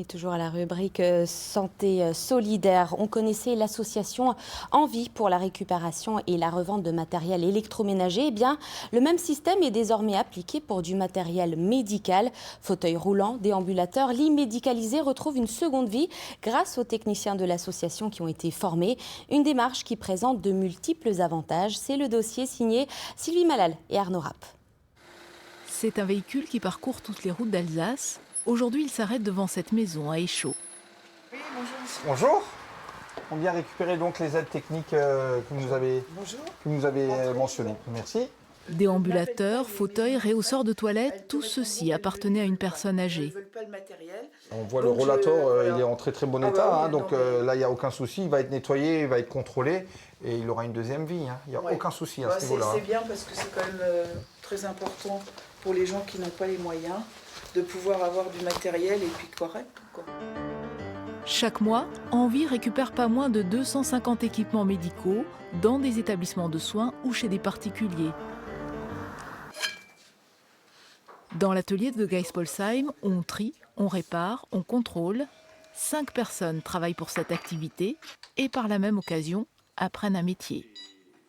Et toujours à la rubrique santé solidaire, on connaissait l'association Envie pour la récupération et la revente de matériel électroménager. Eh bien, le même système est désormais appliqué pour du matériel médical. Fauteuils roulants, déambulateurs, lits médicalisés retrouvent une seconde vie grâce aux techniciens de l'association qui ont été formés. Une démarche qui présente de multiples avantages. C'est le dossier signé Sylvie Malal et Arnaud Rapp. C'est un véhicule qui parcourt toutes les routes d'Alsace. Aujourd'hui, il s'arrête devant cette maison à Échaud. Oui, bonjour monsieur. Bonjour. On vient récupérer donc les aides techniques que vous avez mentionnées. Merci. Déambulateurs, fauteuils, réhausseurs de toilettes, tout ceci appartenait à une personne âgée. On voit le rollator, il est en très bon état. Donc là, il n'y a aucun souci. Il va être nettoyé, il va être contrôlé et il aura une deuxième vie. Il n'y a aucun souci à ce niveau-là. C'est bien parce que c'est quand même très important pour les gens qui n'ont pas les moyens de pouvoir avoir du matériel et puis correct, quoi. Chaque mois, Envie récupère pas moins de 250 équipements médicaux dans des établissements de soins ou chez des particuliers. Dans l'atelier de Geispolsheim, on trie, on répare, on contrôle. 5 personnes travaillent pour cette activité et par la même occasion apprennent un métier.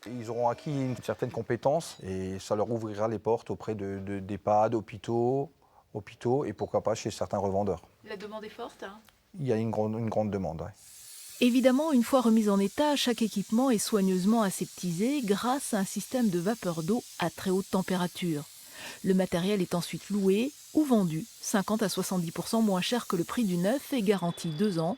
Ils auront acquis une certaine compétence et ça leur ouvrira les portes auprès d'EHPAD, hôpitaux et pourquoi pas chez certains revendeurs. La demande est forte, hein ? Il y a une grande demande. Ouais. Évidemment, une fois remis en état, chaque équipement est soigneusement aseptisé grâce à un système de vapeur d'eau à très haute température. Le matériel est ensuite loué ou vendu 50 à 70% moins cher que le prix du neuf et garanti 2 ans.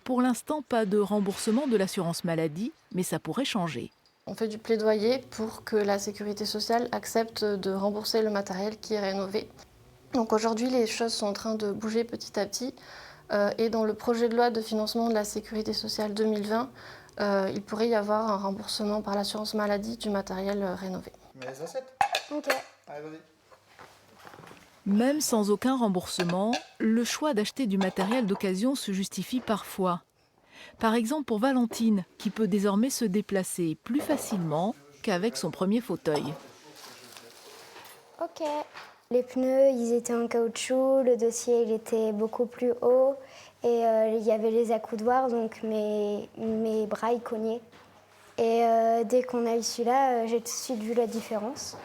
Pour l'instant, pas de remboursement de l'assurance maladie, mais ça pourrait changer. On fait du plaidoyer pour que la sécurité sociale accepte de rembourser le matériel qui est rénové. Donc aujourd'hui, les choses sont en train de bouger petit à petit. Et dans le projet de loi de financement de la sécurité sociale 2020, il pourrait y avoir un remboursement par l'assurance maladie du matériel rénové. Mais les assiettes ? Ok. Allez, vas-y. Même sans aucun remboursement, le choix d'acheter du matériel d'occasion se justifie parfois. Par exemple pour Valentine, qui peut désormais se déplacer plus facilement qu'avec son premier fauteuil. Ok. Les pneus, ils étaient en caoutchouc, le dossier, il était beaucoup plus haut et il y avait les accoudoirs, donc mes bras, ils cognaient. Et dès qu'on a eu celui-là, j'ai tout de suite vu la différence.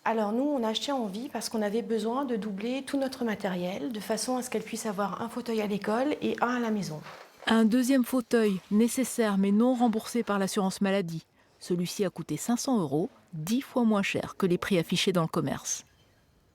Alors nous, on a acheté Envie parce qu'on avait besoin de doubler tout notre matériel de façon à ce qu'elle puisse avoir un fauteuil à l'école et un à la maison. Un deuxième fauteuil, nécessaire mais non remboursé par l'assurance maladie. Celui-ci a coûté 500 €, 10 fois moins cher que les prix affichés dans le commerce.